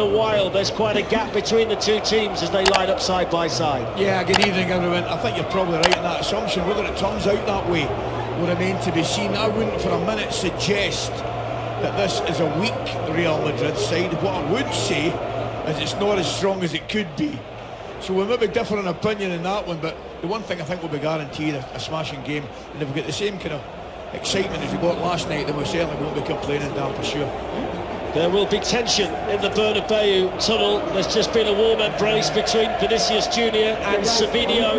A while, there's quite a gap between the two teams as they line up side by side. Yeah, good evening everyone. I think you're probably right in that assumption. Whether it turns out that way will remain to be seen. I wouldn't for a minute suggest that this is a weak Real Madrid side. What I would say is it's not as strong as it could be. So we may be different in opinion in that one, but the one thing I think will be guaranteed a smashing game, and if we get the same kind of excitement as we got last night, then we certainly won't be complaining, Dan, for sure. There will be tension in the Bernabeu tunnel. There's just been a warm embrace between Vinicius Junior and Savinho,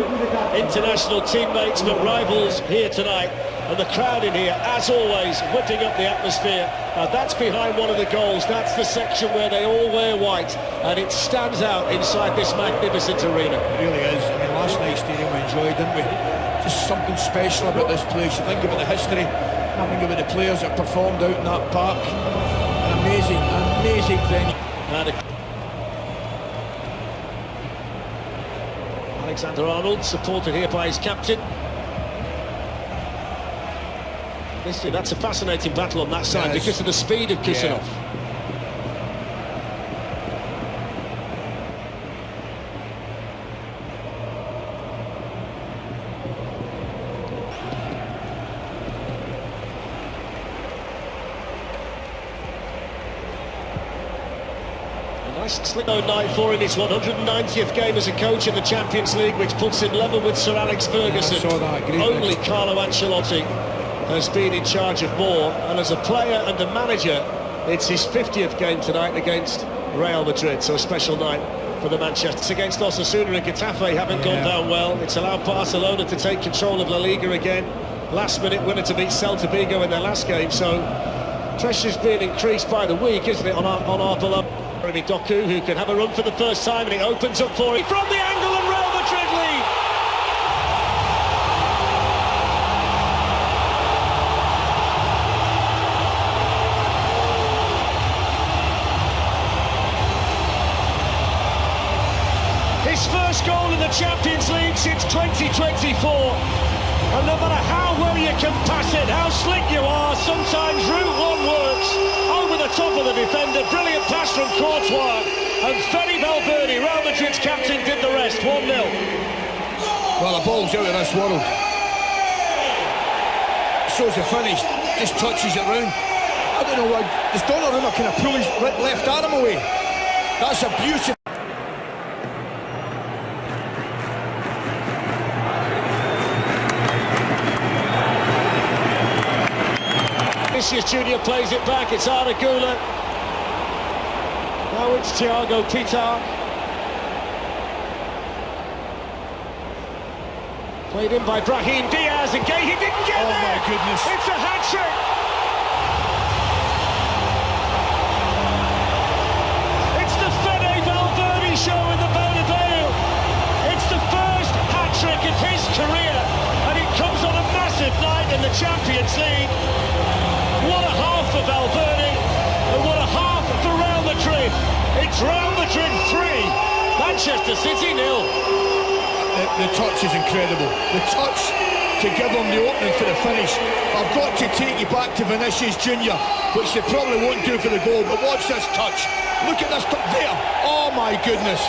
international teammates but rivals here tonight. And the crowd in here, as always, whipping up the atmosphere. That's behind one of the goals. That's the section where they all wear white, and it stands out inside this magnificent arena. It really is. I mean, last night's stadium we enjoyed, didn't we? Just something special about this place. You think about the history, think about the players that performed out in that park. Amazing venue. Alexander-Arnold, supported here by his captain. That's a fascinating battle on that side because of the speed of Kusanov. Nice night for him, his 190th game as a coach in the Champions League, which puts him level with Sir Alex Ferguson. Only Carlo Ancelotti has been in charge of more, and as a player and a manager, it's his 50th game tonight against Real Madrid, so a special night for the Manchester. Against Osasuna and Getafe haven't gone down well. It's allowed Barcelona to take control of La Liga again. Last minute winner to beat Celta Vigo in their last game, so pressure's being increased by the week, isn't it, on our beloved Doku, who can have a run for the first time, and it opens up for him from the angle, and Real Madrid lead. His first goal in the Champions League since 2024. And no matter how well you can pass it, how slick you are, sometimes Route 1 works. Over the top of the defender, brilliant pass from Courtois, and Fede Valverde, Real Madrid's captain, did the rest. 1-0. Well, the ball's out of this world. Shows the finish, just touches it round. I don't know, does Donnarumma kind of pull his left arm away? That's a beautiful. Vinicius Junior plays it back, it's Arda Güler. Now it's Thiago Pittar. Played in by Brahim Diaz, and he didn't get there! Oh my goodness. It's a hat-trick! It's the Fede Valverde show in the Bernabeu. It's the first hat-trick of his career, and it comes on a massive night in the Champions League. What a half for Valverde, and what a half for Real Madrid. It's Real Madrid 3, Manchester City 0. The touch is incredible. The touch to give him the opening for the finish. I've got to take you back to Vinicius Junior, which they probably won't do for the goal, but watch this touch. Look at this touch there. Oh my goodness.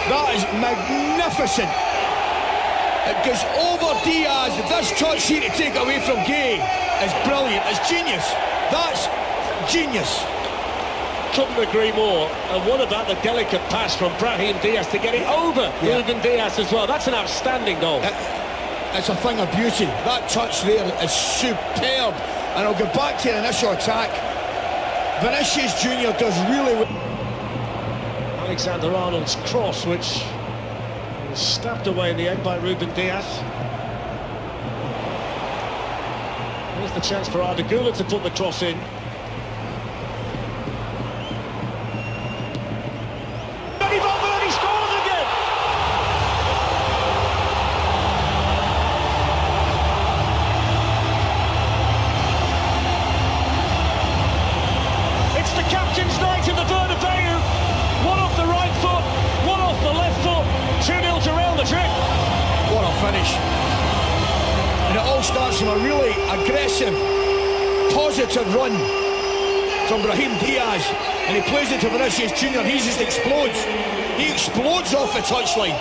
That is magnificent. It goes over Diaz. This touch here to take away from Gay is brilliant. It's genius. That's genius. Couldn't agree more. And what about the delicate pass from Brahim Diaz to get it over Ruben Diaz as well? That's an outstanding goal. It's a thing of beauty. That touch there is superb. And I'll go back to the initial attack. Vinicius Junior does really well. Alexander-Arnold's cross, which was stabbed away in the end by Ruben Diaz. Here's the chance for Arda Güler to put the cross in. Fede Valverde scores again! It's the captain's night in the Bernabeu. One off the right foot, one off the left foot. 2-0 to Real Madrid. What a finish. And it all starts from a really aggressive, positive run from Brahim Diaz, and he plays it to Vinicius Junior, and he just explodes. He explodes off the touchline.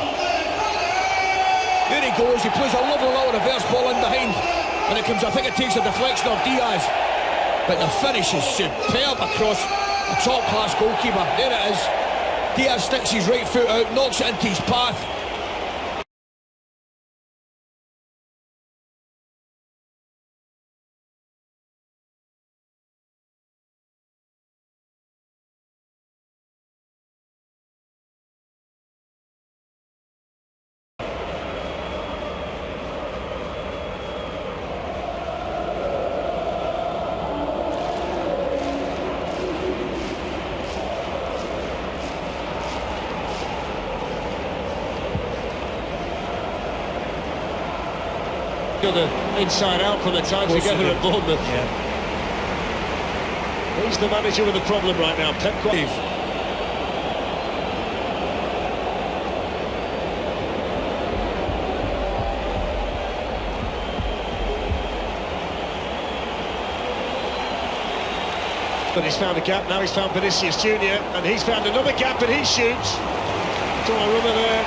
There he goes, he plays a lovely little reverse ball in behind, and it comes, I think it takes a deflection of Diaz, but the finish is superb across a top-class goalkeeper. There it is. Diaz sticks his right foot out, knocks it into his path. Got the inside out from the time together at Bournemouth. Yeah. He's the manager with the problem right now, Pep Guardiola. But he's found a gap, now he's found Vinicius Junior, and he's found another gap, and he shoots. Donnarumma there.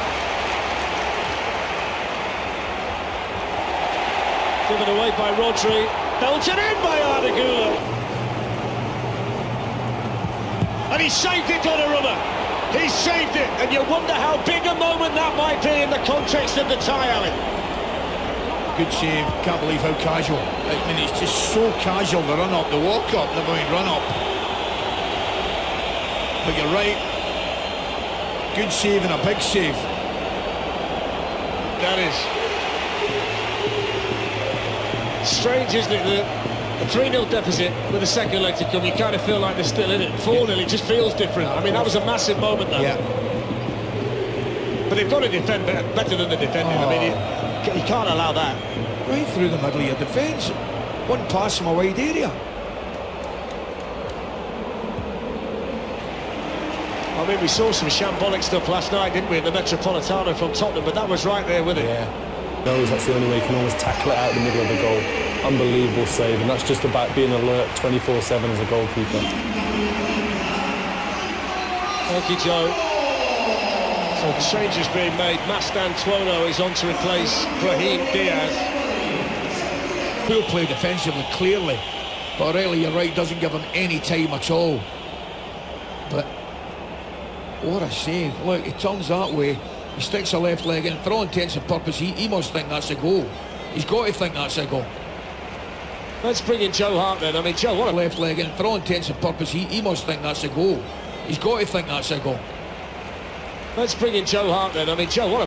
Given away by Rodri, belted in by Arda Güler. And he saved it, Donnarumma. He saved it, and you wonder how big a moment that might be in the context of the tie, Alan. Good save, can't believe how casual. I mean, it's just so casual, the run-up, the walk-up, never mind run-up. But you're right. Good save and a big save. That is. Strange, isn't it, the 3-0 deficit with the second leg to come, you kind of feel like they're still in it. 4-0, it just feels different. I mean, that was a massive moment, though. Yeah. But they've got to defend better than they're defending. I mean, you can't allow that. Right through the middle of your defence. One pass from a wide area. I mean, we saw some shambolic stuff last night, didn't we, in the Metropolitano from Tottenham, but that was right there with it. Yeah. Knows that's the only way you can always tackle it out of the middle of the goal. Unbelievable save, and that's just about being alert 24/7 as a goalkeeper. Thank you, Joe. So the change is being made. Mastantuono is on to replace Brahim Diaz. Poor play defensively, clearly. But really, you're right, doesn't give him any time at all. But what a save. Look, he turns that way. He sticks a left leg in. For all intents and purposes, he must think that's a goal. He's got to think that's a goal. Let's bring in Joe Hart then. I mean, Joe, what a Left leg in. For all intents and purposes, he must think that's a goal. He's got to think that's a goal. Let's bring in Joe Hart then. I mean, Joe, what a